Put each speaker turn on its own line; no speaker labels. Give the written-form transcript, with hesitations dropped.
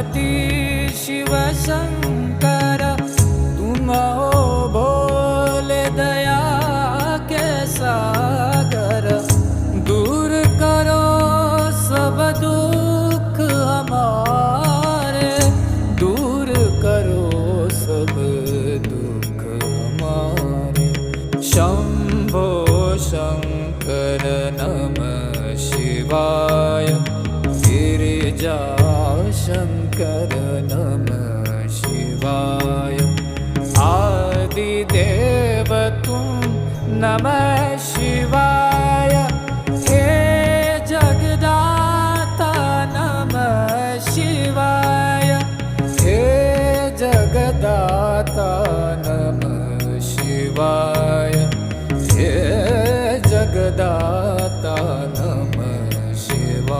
पार्वती शिव शंकर, तुम हो भोले दया के सागर। दूर करो सब दुख हमारे, दूर करो सब दुख हमारे। शंभो शंकर नमः शिवाय, गिरिजा शंकर नमः शिवाय। आदिदेव तुम नमः